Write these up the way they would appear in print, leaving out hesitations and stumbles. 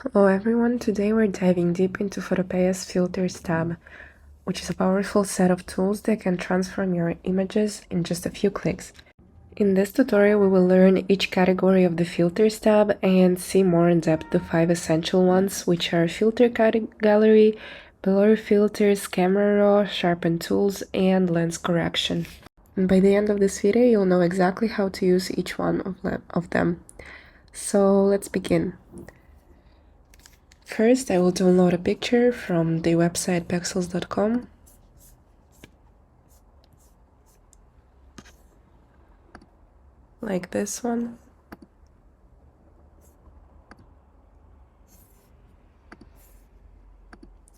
Hello everyone, today we're diving deep into Photopea's Filters tab, which is a powerful set of tools that can transform your images in just a few clicks. In this tutorial, we will learn each category of the Filters tab and see more in depth the 5 essential ones, which are Filter Gallery, Blur Filters, Camera Raw, Sharpen Tools, and Lens Correction. And by the end of this video, you'll know exactly how to use each one of them. So let's begin. First, I will download a picture from the website pexels.com. Like this one.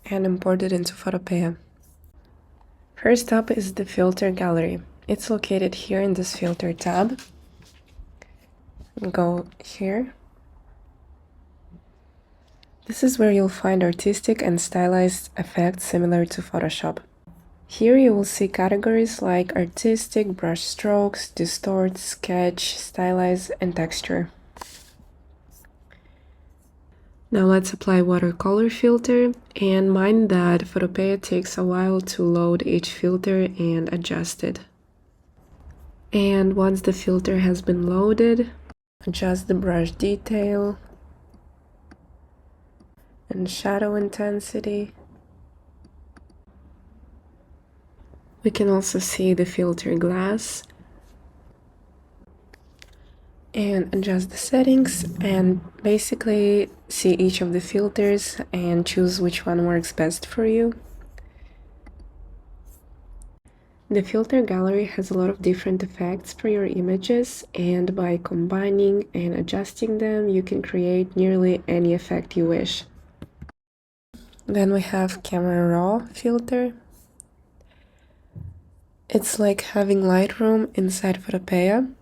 And import it into Photopea. First up is the filter gallery. It's located here in this filter tab. Go here. This is where you'll find artistic and stylized effects similar to Photoshop. Here you will see categories like artistic, brush strokes, distort, sketch, stylize, and texture. Now let's apply watercolor filter, and mind that Photopea takes a while to load each filter and adjust it. And once the filter has been loaded, adjust the brush detail and shadow intensity. We can also see the filter glass and adjust the settings and basically see each of the filters and choose which one works best for you. The filter gallery has a lot of different effects for your images, and by combining and adjusting them, you can create nearly any effect you wish. Then we have Camera Raw filter. It's like having Lightroom inside Photopea,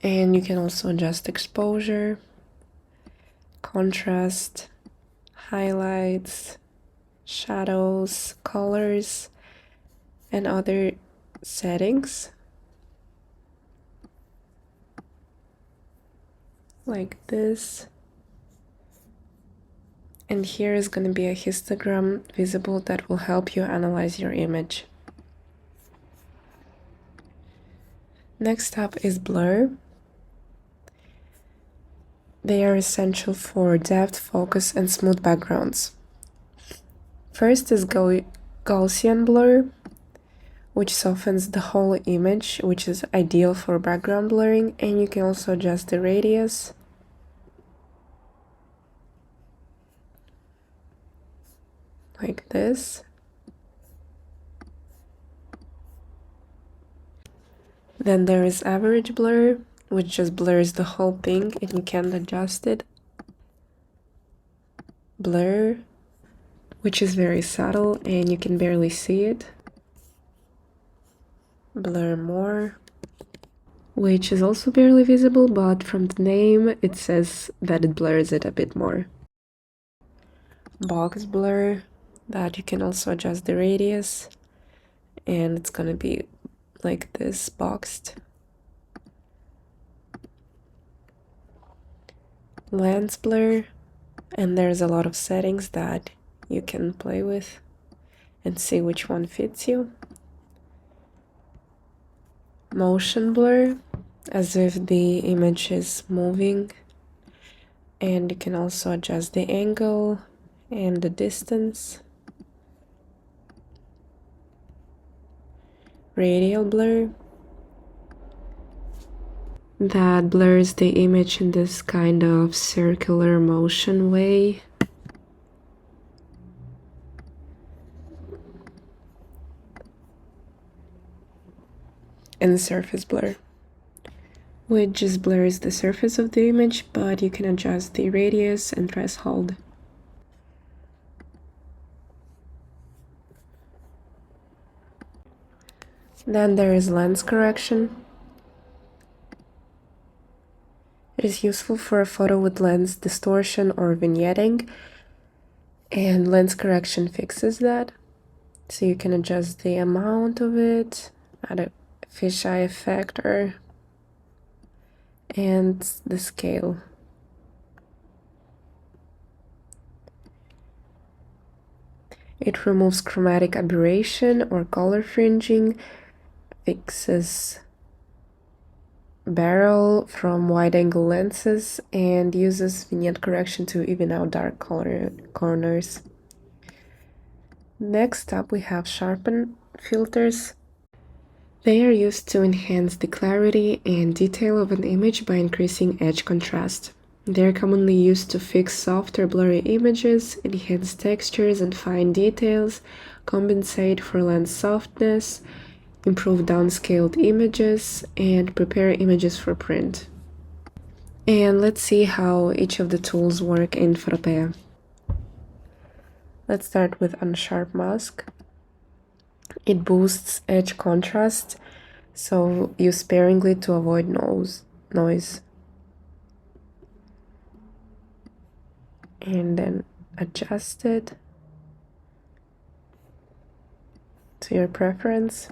and you can also adjust exposure, contrast, highlights, shadows, colors, and other settings. Like this. And here is going to be a histogram visible that will help you analyze your image. Next up is blur. They are essential for depth, focus, and smooth backgrounds. First is Gaussian blur, which softens the whole image, which is ideal for background blurring, and you can also adjust the radius. Like this. Then there is average blur, which just blurs the whole thing and you can't adjust it. Blur, which is very subtle and you can barely see it. Blur more, which is also barely visible, but from the name it says that it blurs it a bit more. Box blur, that you can also adjust the radius, and it's gonna be like this, boxed. Lens blur, and there's a lot of settings that you can play with and see which one fits you. Motion blur, as if the image is moving, and you can also adjust the angle and the distance. Radial blur, that blurs the image in this kind of circular motion way. And surface blur, which just blurs the surface of the image, but you can adjust the radius and threshold. Then there is lens correction. It is useful for a photo with lens distortion or vignetting, and lens correction fixes that. So you can adjust the amount of it, add a fisheye effect, and the scale. It removes chromatic aberration or color fringing, fixes barrel from wide-angle lenses, and uses vignette correction to even out dark corners. Next up, we have Sharpen filters. They are used to enhance the clarity and detail of an image by increasing edge contrast. They are commonly used to fix soft or blurry images, enhance textures and fine details, compensate for lens softness, improve downscaled images, and prepare images for print. And let's see how each of the tools work in Photopea. Let's start with Unsharp Mask. It boosts edge contrast, so use sparingly to avoid noise. And then adjust it to your preference.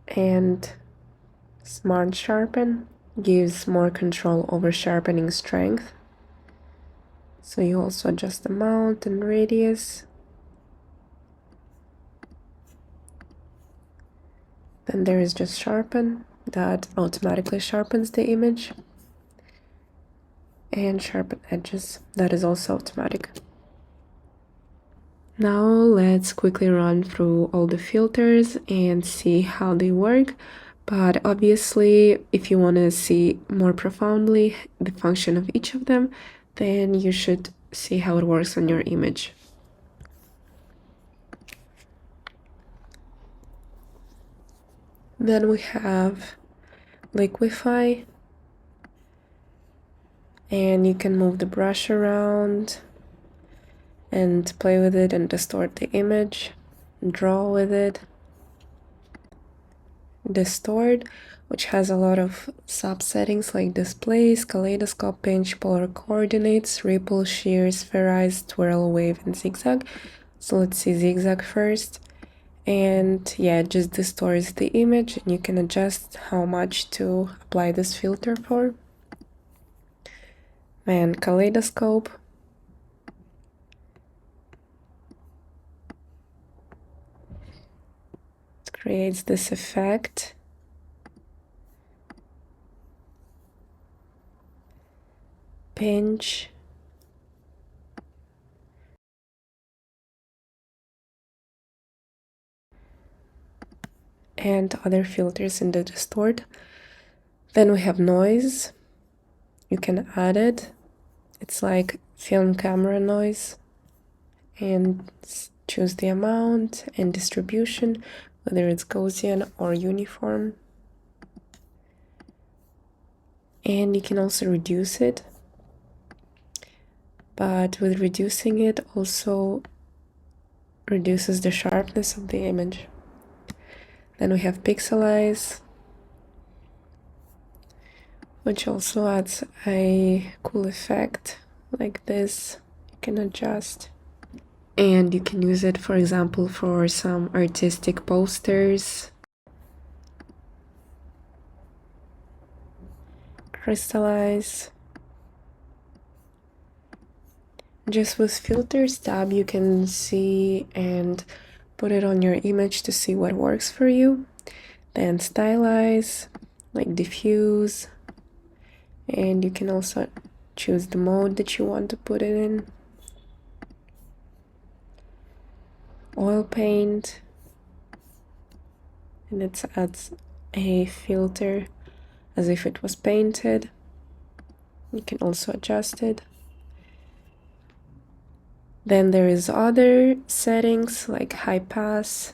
And Smart Sharpen gives more control over sharpening strength. So you also adjust the amount and radius. Then there is just Sharpen that automatically sharpens the image. And Sharpen Edges, that is also automatic. Now let's quickly run through all the filters and see how they work. But obviously, if you want to see more profoundly the function of each of them, then you should see how it works on your image. Then we have Liquify, and you can move the brush around and play with it and distort the image, draw with it. Distort, which has a lot of sub-settings like displace, kaleidoscope, pinch, polar coordinates, ripple, shear, spherize, twirl, wave, and zigzag. So let's see zigzag first. And yeah, it just distorts the image, and you can adjust how much to apply this filter for. And kaleidoscope. It creates this effect. Pinch. And other filters in the distort. Then we have noise. You can add it. It's like film camera noise, and choose the amount and distribution, whether it's Gaussian or uniform. And you can also reduce it, but with reducing it also reduces the sharpness of the image. Then we have Pixelize, which also adds a cool effect like this. You can adjust. And you can use it, for example, for some artistic posters. Crystallize. Just with Filters tab, you can see and put it on your image to see what works for you. Then Stylize, like diffuse. And you can also choose the mode that you want to put it in. Oil paint, and it adds a filter as if it was painted. You can also adjust it. Then there is other settings like high pass,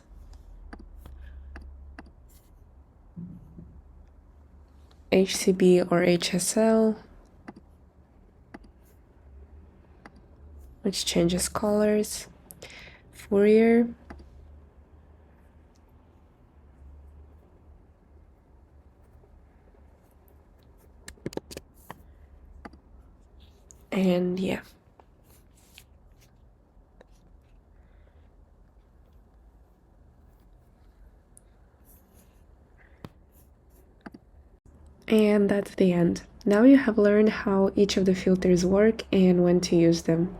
HCB or HSL, which changes colors, Fourier, and yeah. And that's the end. Now you have learned how each of the filters work and when to use them.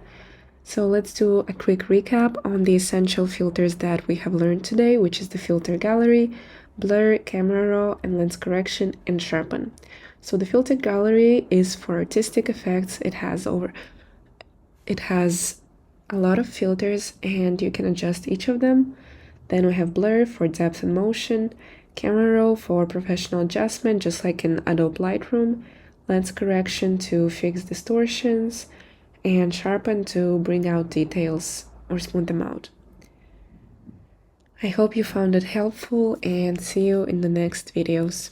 So let's do a quick recap on the essential filters that we have learned today, which is the filter gallery, blur, camera raw, and lens correction, and sharpen. So the filter gallery is for artistic effects. It has a lot of filters and you can adjust each of them. Then we have blur for depth and motion, camera raw for professional adjustment, just like in Adobe Lightroom, lens correction to fix distortions, and sharpen to bring out details or smooth them out. I hope you found it helpful and see you in the next videos.